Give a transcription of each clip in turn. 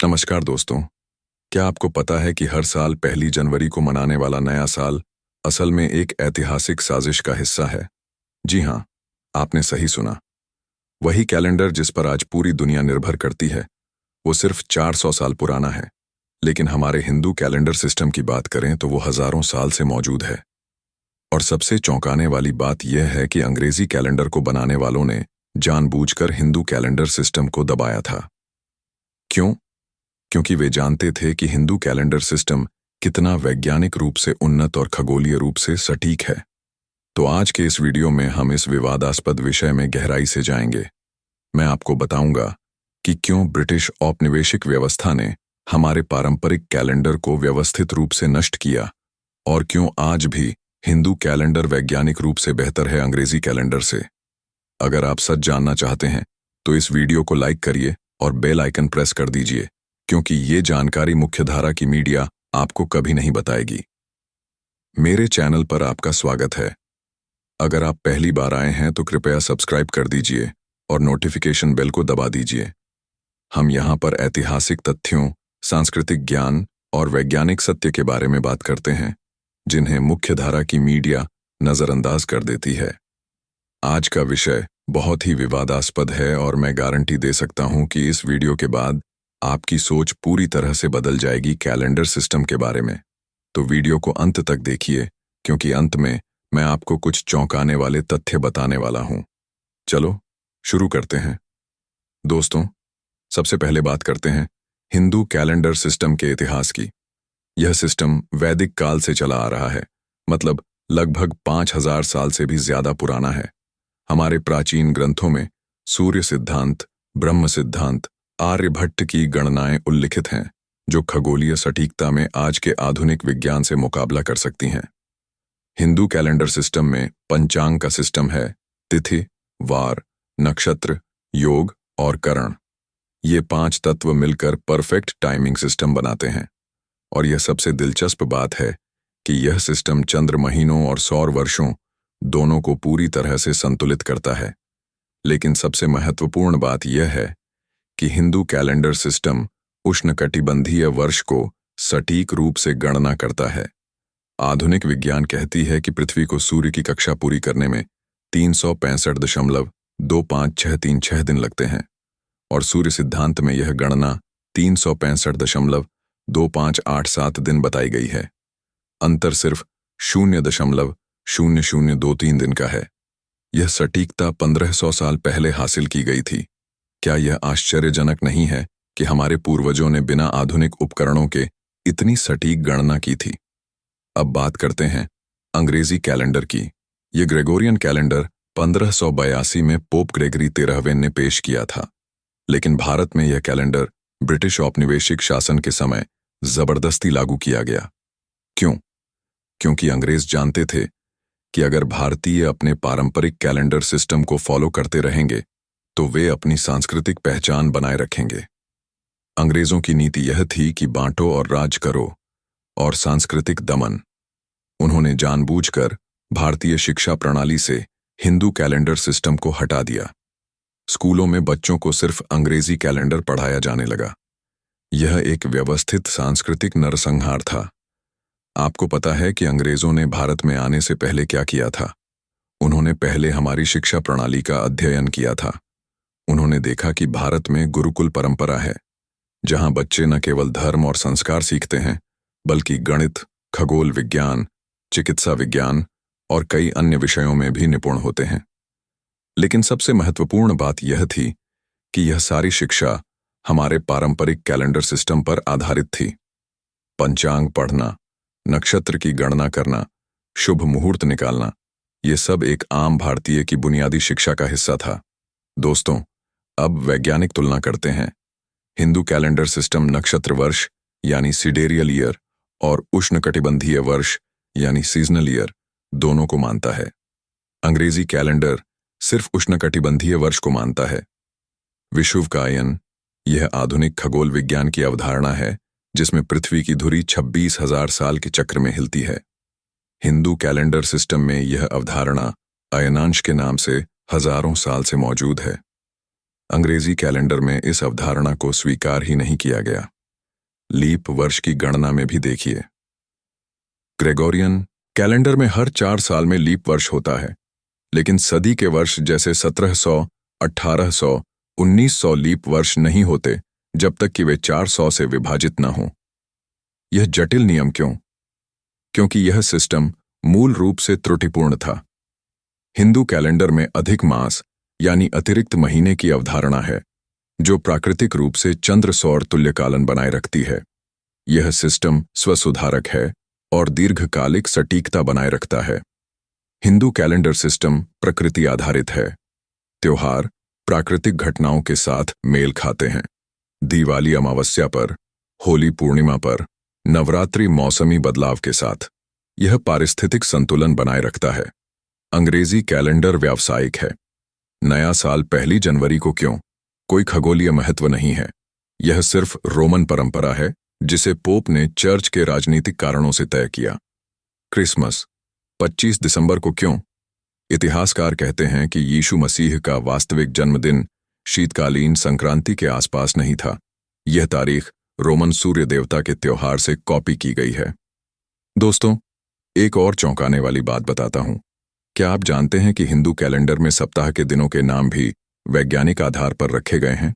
नमस्कार दोस्तों। क्या आपको पता है कि हर साल 1 जनवरी को मनाने वाला नया साल असल में एक ऐतिहासिक साजिश का हिस्सा है? जी हाँ, आपने सही सुना। वही कैलेंडर जिस पर आज पूरी दुनिया निर्भर करती है, वो सिर्फ 400 साल पुराना है। लेकिन हमारे हिंदू कैलेंडर सिस्टम की बात करें तो वो हजारों साल से मौजूद है। और सबसे चौंकाने वाली बात यह है कि अंग्रेजी कैलेंडर को बनाने वालों ने जानबूझकर हिंदू कैलेंडर सिस्टम को दबाया था। क्यों? क्योंकि वे जानते थे कि हिंदू कैलेंडर सिस्टम कितना वैज्ञानिक रूप से उन्नत और खगोलीय रूप से सटीक है। तो आज के इस वीडियो में हम इस विवादास्पद विषय में गहराई से जाएंगे। मैं आपको बताऊंगा कि क्यों ब्रिटिश औपनिवेशिक व्यवस्था ने हमारे पारंपरिक कैलेंडर को व्यवस्थित रूप से नष्ट किया और क्यों आज भी हिंदू कैलेंडर वैज्ञानिक रूप से बेहतर है अंग्रेजी कैलेंडर से। अगर आप सच जानना चाहते हैं तो इस वीडियो को लाइक करिए और बेल आइकन प्रेस कर दीजिए, क्योंकि ये जानकारी मुख्यधारा की मीडिया आपको कभी नहीं बताएगी। मेरे चैनल पर आपका स्वागत है। अगर आप पहली बार आए हैं तो कृपया सब्सक्राइब कर दीजिए और नोटिफिकेशन बेल को दबा दीजिए। हम यहाँ पर ऐतिहासिक तथ्यों, सांस्कृतिक ज्ञान और वैज्ञानिक सत्य के बारे में बात करते हैं, जिन्हें मुख्यधारा की मीडिया नजरअंदाज कर देती है। आज का विषय बहुत ही विवादास्पद है और मैं गारंटी दे सकता हूं कि इस वीडियो के बाद आपकी सोच पूरी तरह से बदल जाएगी कैलेंडर सिस्टम के बारे में। तो वीडियो को अंत तक देखिए, क्योंकि अंत में मैं आपको कुछ चौंकाने वाले तथ्य बताने वाला हूं। चलो शुरू करते हैं। दोस्तों, सबसे पहले बात करते हैं हिंदू कैलेंडर सिस्टम के इतिहास की। यह सिस्टम वैदिक काल से चला आ रहा है, मतलब लगभग 5000 साल से भी ज्यादा पुराना है। हमारे प्राचीन ग्रंथों में सूर्य सिद्धांत, ब्रह्म सिद्धांत, आर्यभट्ट की गणनाएं उल्लिखित हैं, जो खगोलीय सटीकता में आज के आधुनिक विज्ञान से मुकाबला कर सकती हैं। हिंदू कैलेंडर सिस्टम में पंचांग का सिस्टम है। तिथि, वार, नक्षत्र, योग और करण, ये 5 तत्व मिलकर परफेक्ट टाइमिंग सिस्टम बनाते हैं। और यह सबसे दिलचस्प बात है कि यह सिस्टम चंद्र महीनों और सौर वर्षों दोनों को पूरी तरह से संतुलित करता है। लेकिन सबसे महत्वपूर्ण बात यह है कि हिंदू कैलेंडर सिस्टम उष्णकटिबंधीय वर्ष को सटीक रूप से गणना करता है। आधुनिक विज्ञान कहती है कि पृथ्वी को सूर्य की कक्षा पूरी करने में 365.2536 दिन लगते हैं, और सूर्य सिद्धांत में यह गणना 365.2587 दिन बताई गई है। अंतर सिर्फ 0.0023 दिन का है। यह सटीकता 1500 साल पहले हासिल की गई थी। क्या यह आश्चर्यजनक नहीं है कि हमारे पूर्वजों ने बिना आधुनिक उपकरणों के इतनी सटीक गणना की थी? अब बात करते हैं अंग्रेजी कैलेंडर की। यह ग्रेगोरियन कैलेंडर 1582 में पोप ग्रेगरी 13वें ने पेश किया था, लेकिन भारत में यह कैलेंडर ब्रिटिश औपनिवेशिक शासन के समय जबरदस्ती लागू किया गया। क्यों? क्योंकि अंग्रेज जानते थे कि अगर भारतीय अपने पारंपरिक कैलेंडर सिस्टम को फॉलो करते रहेंगे तो वे अपनी सांस्कृतिक पहचान बनाए रखेंगे। अंग्रेजों की नीति यह थी कि बांटो और राज करो, और सांस्कृतिक दमन। उन्होंने जानबूझकर भारतीय शिक्षा प्रणाली से हिंदू कैलेंडर सिस्टम को हटा दिया। स्कूलों में बच्चों को सिर्फ अंग्रेजी कैलेंडर पढ़ाया जाने लगा। यह एक व्यवस्थित सांस्कृतिक नरसंहार था। आपको पता है कि अंग्रेजों ने भारत में आने से पहले क्या किया था? उन्होंने पहले हमारी शिक्षा प्रणाली का अध्ययन किया था। उन्होंने देखा कि भारत में गुरुकुल परंपरा है, जहां बच्चे न केवल धर्म और संस्कार सीखते हैं, बल्कि गणित, खगोल विज्ञान, चिकित्सा विज्ञान और कई अन्य विषयों में भी निपुण होते हैं। लेकिन सबसे महत्वपूर्ण बात यह थी कि यह सारी शिक्षा हमारे पारंपरिक कैलेंडर सिस्टम पर आधारित थी। पंचांग पढ़ना, नक्षत्र की गणना करना, शुभ मुहूर्त निकालना, ये सब एक आम भारतीय की बुनियादी शिक्षा का हिस्सा था। दोस्तों, अब वैज्ञानिक तुलना करते हैं। हिंदू कैलेंडर सिस्टम नक्षत्र वर्ष यानी सिडेरियल ईयर और उष्णकटिबंधीय वर्ष यानी सीजनल ईयर दोनों को मानता है। अंग्रेजी कैलेंडर सिर्फ उष्णकटिबंधीय वर्ष को मानता है। विषुवकायन, यह आधुनिक खगोल विज्ञान की अवधारणा है जिसमें पृथ्वी की धुरी 26,000 साल के चक्र में हिलती है। हिंदू कैलेंडर सिस्टम में यह अवधारणा अयनांश के नाम से हजारों साल से मौजूद है। अंग्रेजी कैलेंडर में इस अवधारणा को स्वीकार ही नहीं किया गया। लीप वर्ष की गणना में भी देखिए। ग्रेगोरियन कैलेंडर में हर 4 साल में लीप वर्ष होता है, लेकिन सदी के वर्ष जैसे 1700, 1800, 1900 लीप वर्ष नहीं होते जब तक कि वे 400 से विभाजित न हों। यह जटिल नियम क्यों? क्योंकि यह सिस्टम मूल रूप से त्रुटिपूर्ण था। हिंदू कैलेंडर में अधिक मास यानी अतिरिक्त महीने की अवधारणा है, जो प्राकृतिक रूप से चंद्र सौर तुल्यकालन बनाए रखती है। यह सिस्टम स्वसुधारक है और दीर्घकालिक सटीकता बनाए रखता है। हिंदू कैलेंडर सिस्टम प्रकृति आधारित है। त्योहार प्राकृतिक घटनाओं के साथ मेल खाते हैं। दिवाली अमावस्या पर, होली पूर्णिमा पर, नवरात्रि मौसमी बदलाव के साथ। यह पारिस्थितिक संतुलन बनाए रखता है। अंग्रेजी कैलेंडर व्यावसायिक है। नया साल 1 जनवरी को क्यों? कोई खगोलीय महत्व नहीं है। यह सिर्फ रोमन परंपरा है जिसे पोप ने चर्च के राजनीतिक कारणों से तय किया। क्रिसमस 25 दिसंबर को क्यों? इतिहासकार कहते हैं कि यीशु मसीह का वास्तविक जन्मदिन शीतकालीन संक्रांति के आसपास नहीं था। यह तारीख रोमन सूर्य देवता के त्योहार से कॉपी की गई है। दोस्तों, एक और चौंकाने वाली बात बताता हूं। क्या आप जानते हैं कि हिंदू कैलेंडर में सप्ताह के दिनों के नाम भी वैज्ञानिक आधार पर रखे गए हैं?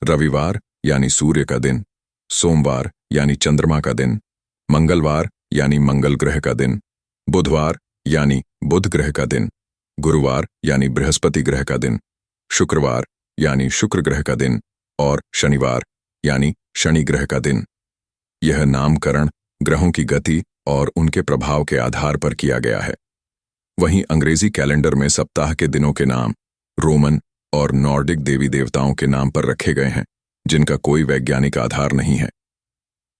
रविवार यानी सूर्य का दिन, सोमवार यानी चंद्रमा का दिन, मंगलवार यानी मंगल ग्रह का दिन, बुधवार यानी बुध ग्रह का दिन, गुरुवार यानी बृहस्पति ग्रह का दिन, शुक्रवार यानी शुक्र ग्रह का दिन और शनिवार यानी शनि ग्रह का दिन। यह नामकरण ग्रहों की गति और उनके प्रभाव के आधार पर किया गया है। वहीं अंग्रेजी कैलेंडर में सप्ताह के दिनों के नाम रोमन और नॉर्डिक देवी देवताओं के नाम पर रखे गए हैं, जिनका कोई वैज्ञानिक आधार नहीं है।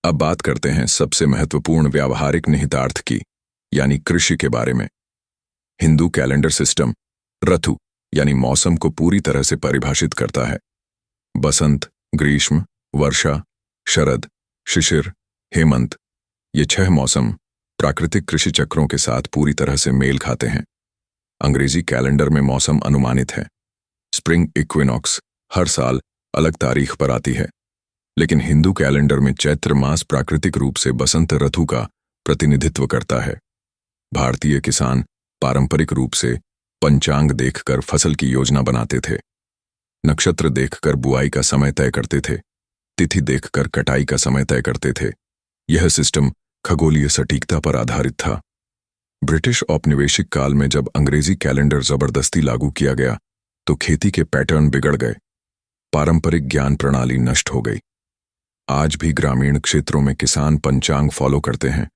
अब बात करते हैं सबसे महत्वपूर्ण व्यावहारिक निहितार्थ की, यानी कृषि के बारे में। हिंदू कैलेंडर सिस्टम ऋतु यानी मौसम को पूरी तरह से परिभाषित करता है। बसंत, ग्रीष्म, वर्षा, शरद, शिशिर, हेमंत, ये 6 मौसम प्राकृतिक कृषि चक्रों के साथ पूरी तरह से मेल खाते हैं। अंग्रेजी कैलेंडर में मौसम अनुमानित है। स्प्रिंग इक्विनॉक्स हर साल अलग तारीख पर आती है, लेकिन हिंदू कैलेंडर में चैत्र मास प्राकृतिक रूप से बसंत ऋतु का प्रतिनिधित्व करता है। भारतीय किसान पारंपरिक रूप से पंचांग देखकर फसल की योजना बनाते थे। नक्षत्र देखकर बुआई का समय तय करते थे, तिथि देखकर कटाई का समय तय करते थे। यह सिस्टम खगोलीय सटीकता पर आधारित था। ब्रिटिश औपनिवेशिक काल में जब अंग्रेजी कैलेंडर जबरदस्ती लागू किया गया तो खेती के पैटर्न बिगड़ गए, पारंपरिक ज्ञान प्रणाली नष्ट हो गई। आज भी ग्रामीण क्षेत्रों में किसान पंचांग फॉलो करते हैं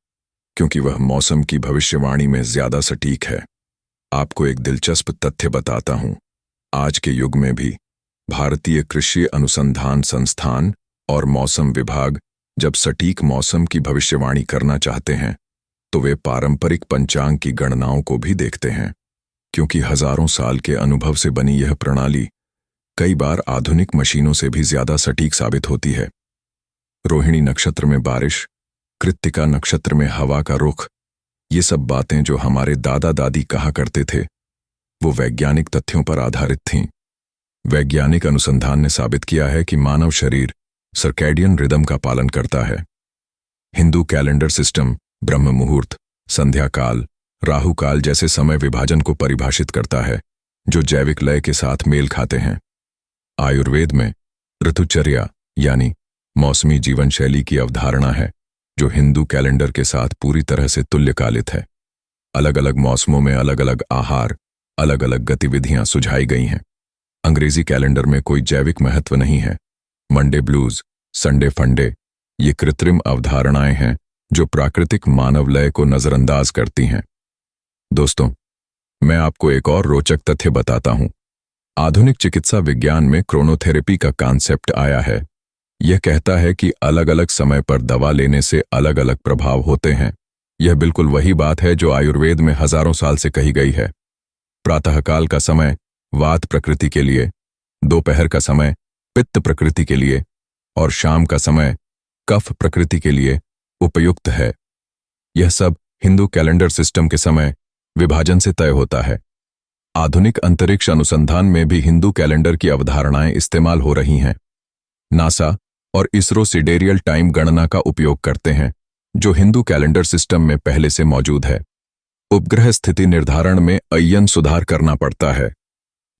क्योंकि वह मौसम की भविष्यवाणी में ज्यादा सटीक है। आपको एक दिलचस्प तथ्य बताता हूं। आज के युग में भी भारतीय कृषि अनुसंधान संस्थान और मौसम विभाग जब सटीक मौसम की भविष्यवाणी करना चाहते हैं तो वे पारंपरिक पंचांग की गणनाओं को भी देखते हैं, क्योंकि हजारों साल के अनुभव से बनी यह प्रणाली कई बार आधुनिक मशीनों से भी ज्यादा सटीक साबित होती है। रोहिणी नक्षत्र में बारिश, कृत्तिका नक्षत्र में हवा का रुख, ये सब बातें जो हमारे दादा दादी कहा करते थे, वो वैज्ञानिक तथ्यों पर आधारित थीं। वैज्ञानिक अनुसंधान ने साबित किया है कि मानव शरीर सर्कैडियन रिदम का पालन करता है। हिंदू कैलेंडर सिस्टम ब्रह्म मुहूर्त, संध्या काल, राहु काल जैसे समय विभाजन को परिभाषित करता है, जो जैविक लय के साथ मेल खाते हैं। आयुर्वेद में ऋतुचर्या यानी मौसमी जीवन शैली की अवधारणा है, जो हिंदू कैलेंडर के साथ पूरी तरह से तुल्यकालित है। अलग अलग मौसमों में अलग अलग आहार, अलग अलग गतिविधियां सुझाई गई हैं। अंग्रेजी कैलेंडर में कोई जैविक महत्व नहीं है। मंडे ब्लूज, संडे फंडे, ये कृत्रिम अवधारणाएं हैं जो प्राकृतिक मानव लय को नजरअंदाज करती हैं। दोस्तों, मैं आपको एक और रोचक तथ्य बताता हूं। आधुनिक चिकित्सा विज्ञान में क्रोनोथेरेपी का कॉन्सेप्ट आया है। यह कहता है कि अलग अलग समय पर दवा लेने से अलग अलग प्रभाव होते हैं। यह बिल्कुल वही बात है जो आयुर्वेद में हजारों साल से कही गई है। प्रातःकाल का समय वात प्रकृति के लिए, दोपहर का समय पित्त प्रकृति के लिए और शाम का समय कफ प्रकृति के लिए उपयुक्त है। यह सब हिंदू कैलेंडर सिस्टम के समय विभाजन से तय होता है। आधुनिक अंतरिक्ष अनुसंधान में भी हिंदू कैलेंडर की अवधारणाएं इस्तेमाल हो रही हैं। नासा और इसरो सिडेरियल टाइम गणना का उपयोग करते हैं, जो हिंदू कैलेंडर सिस्टम में पहले से मौजूद है। उपग्रह स्थिति निर्धारण में अयन सुधार करना पड़ता है,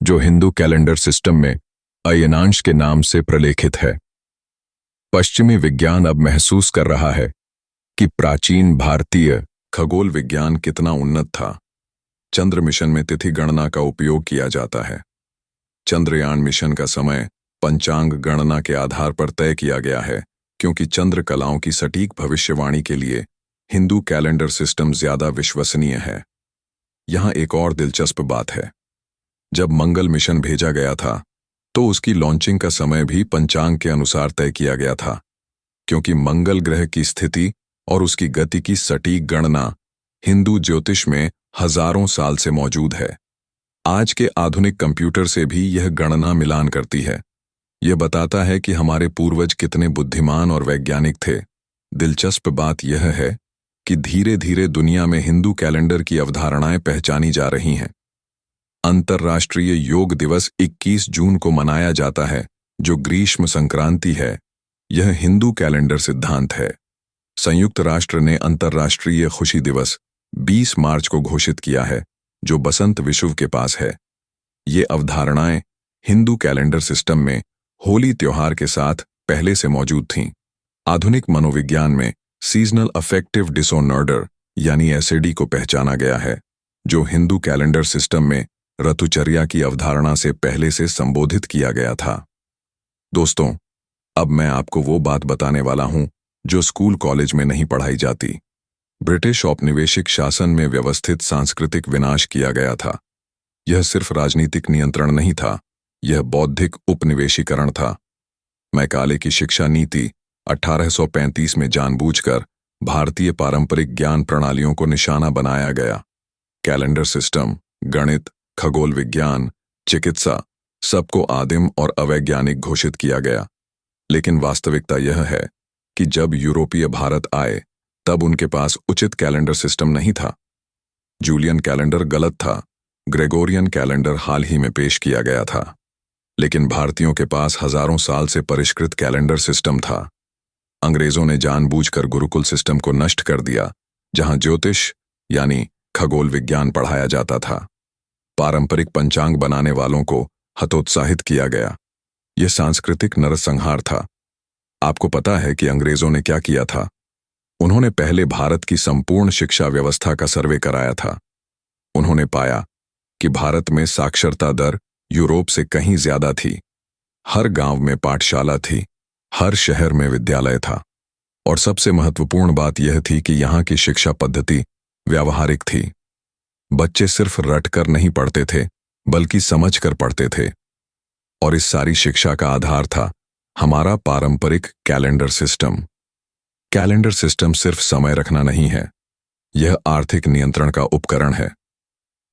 जो हिंदू कैलेंडर सिस्टम में अयनांश के नाम से प्रलेखित है। पश्चिमी विज्ञान अब महसूस कर रहा है कि प्राचीन भारतीय खगोल विज्ञान कितना उन्नत था। चंद्र मिशन में तिथि गणना का उपयोग किया जाता है। चंद्रयान मिशन का समय पंचांग गणना के आधार पर तय किया गया है, क्योंकि चंद्र कलाओं की सटीक भविष्यवाणी के लिए हिंदू कैलेंडर सिस्टम ज्यादा विश्वसनीय है। यहां एक और दिलचस्प बात है। जब मंगल मिशन भेजा गया था, तो उसकी लॉन्चिंग का समय भी पंचांग के अनुसार तय किया गया था, क्योंकि मंगल ग्रह की स्थिति और उसकी गति की सटीक गणना हिंदू ज्योतिष में हजारों साल से मौजूद है। आज के आधुनिक कंप्यूटर से भी यह गणना मिलान करती है। यह बताता है कि हमारे पूर्वज कितने बुद्धिमान और वैज्ञानिक थे। दिलचस्प बात यह है कि धीरे धीरे दुनिया में हिंदू कैलेंडर की अवधारणाएं पहचानी जा रही हैं। अंतर्राष्ट्रीय योग दिवस 21 जून को मनाया जाता है, जो ग्रीष्म संक्रांति है। यह हिंदू कैलेंडर सिद्धांत है। संयुक्त राष्ट्र ने अंतर्राष्ट्रीय खुशी दिवस 20 मार्च को घोषित किया है, जो बसंत विषुव के पास है। ये अवधारणाएं हिंदू कैलेंडर सिस्टम में होली त्योहार के साथ पहले से मौजूद थीं। आधुनिक मनोविज्ञान में सीजनल अफेक्टिव डिसऑर्डर यानी एसएडी को पहचाना गया है, जो हिंदू कैलेंडर सिस्टम में ऋतुचर्या की अवधारणा से पहले से संबोधित किया गया था। दोस्तों, अब मैं आपको वो बात बताने वाला हूं जो स्कूल कॉलेज में नहीं पढ़ाई जाती। ब्रिटिश औपनिवेशिक शासन में व्यवस्थित सांस्कृतिक विनाश किया गया था। यह सिर्फ राजनीतिक नियंत्रण नहीं था, यह बौद्धिक उपनिवेशीकरण था। मैकाले की शिक्षा नीति 1835 में जानबूझकर भारतीय पारंपरिक ज्ञान प्रणालियों को निशाना बनाया गया। कैलेंडर सिस्टम, गणित, खगोल विज्ञान, चिकित्सा, सबको आदिम और अवैज्ञानिक घोषित किया गया। लेकिन वास्तविकता यह है कि जब यूरोपीय भारत आए, तब उनके पास उचित कैलेंडर सिस्टम नहीं था। जूलियन कैलेंडर गलत था, ग्रेगोरियन कैलेंडर हाल ही में पेश किया गया था। लेकिन भारतीयों के पास हजारों साल से परिष्कृत कैलेंडर सिस्टम था। अंग्रेजों ने जानबूझकर गुरुकुल सिस्टम को नष्ट कर दिया, जहां ज्योतिष यानी खगोल विज्ञान पढ़ाया जाता था। पारंपरिक पंचांग बनाने वालों को हतोत्साहित किया गया। यह सांस्कृतिक नरसंहार था। आपको पता है कि अंग्रेजों ने क्या किया था? उन्होंने पहले भारत की संपूर्ण शिक्षा व्यवस्था का सर्वे कराया था। उन्होंने पाया कि भारत में साक्षरता दर यूरोप से कहीं ज्यादा थी। हर गांव में पाठशाला थी, हर शहर में विद्यालय था, और सबसे महत्वपूर्ण बात यह थी कि यहाँ की शिक्षा पद्धति व्यावहारिक थी। बच्चे सिर्फ रटकर नहीं पढ़ते थे, बल्कि समझकर पढ़ते थे। और इस सारी शिक्षा का आधार था हमारा पारंपरिक कैलेंडर सिस्टम। कैलेंडर सिस्टम सिर्फ समय रखना नहीं है, यह आर्थिक नियंत्रण का उपकरण है।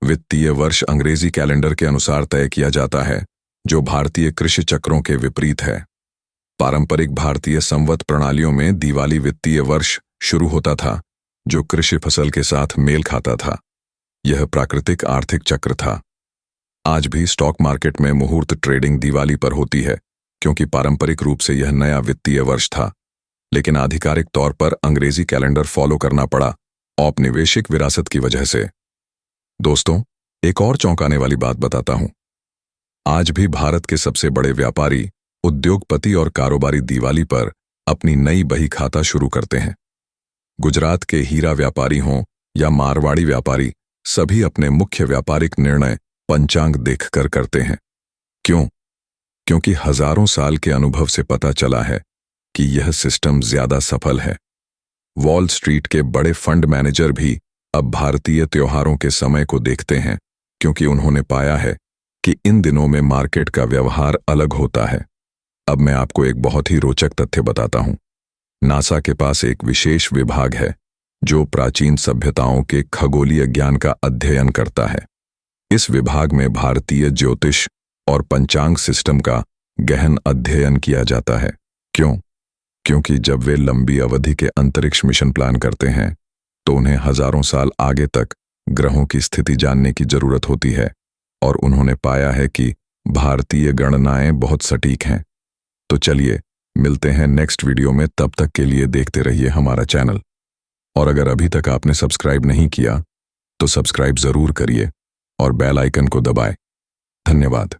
वित्तीय वर्ष अंग्रेजी कैलेंडर के अनुसार तय किया जाता है, जो भारतीय कृषि चक्रों के विपरीत है। पारंपरिक भारतीय संवत प्रणालियों में दिवाली वित्तीय वर्ष शुरू होता था, जो कृषि फसल के साथ मेल खाता था। यह प्राकृतिक आर्थिक चक्र था। आज भी स्टॉक मार्केट में मुहूर्त ट्रेडिंग दिवाली पर होती है, क्योंकि पारंपरिक रूप से यह नया वित्तीय वर्ष था। लेकिन आधिकारिक तौर पर अंग्रेजी कैलेंडर फॉलो करना पड़ा, औपनिवेशिक विरासत की वजह से। दोस्तों, एक और चौंकाने वाली बात बताता हूं। आज भी भारत के सबसे बड़े व्यापारी, उद्योगपति और कारोबारी दिवाली पर अपनी नई बही खाता शुरू करते हैं। गुजरात के हीरा व्यापारी हों या मारवाड़ी व्यापारी, सभी अपने मुख्य व्यापारिक निर्णय पंचांग देखकर करते हैं। क्यों? क्योंकि हजारों साल के अनुभव से पता चला है कि यह सिस्टम ज्यादा सफल है। वॉल स्ट्रीट के बड़े फंड मैनेजर भी अब भारतीय त्योहारों के समय को देखते हैं, क्योंकि उन्होंने पाया है कि इन दिनों में मार्केट का व्यवहार अलग होता है। अब मैं आपको एक बहुत ही रोचक तथ्य बताता हूं। नासा के पास एक विशेष विभाग है जो प्राचीन सभ्यताओं के खगोलीय ज्ञान का अध्ययन करता है। इस विभाग में भारतीय ज्योतिष और पंचांग सिस्टम का गहन अध्ययन किया जाता है। क्यों? क्योंकि जब वे लंबी अवधि के अंतरिक्ष मिशन प्लान करते हैं, तो उन्हें हजारों साल आगे तक ग्रहों की स्थिति जानने की जरूरत होती है। और उन्होंने पाया है कि भारतीय गणनाएं बहुत सटीक हैं। तो चलिए मिलते हैं नेक्स्ट वीडियो में, तब तक के लिए देखते रहिए हमारा चैनल। और अगर अभी तक आपने सब्सक्राइब नहीं किया तो सब्सक्राइब जरूर करिए और बेल आइकन को दबाएं। धन्यवाद।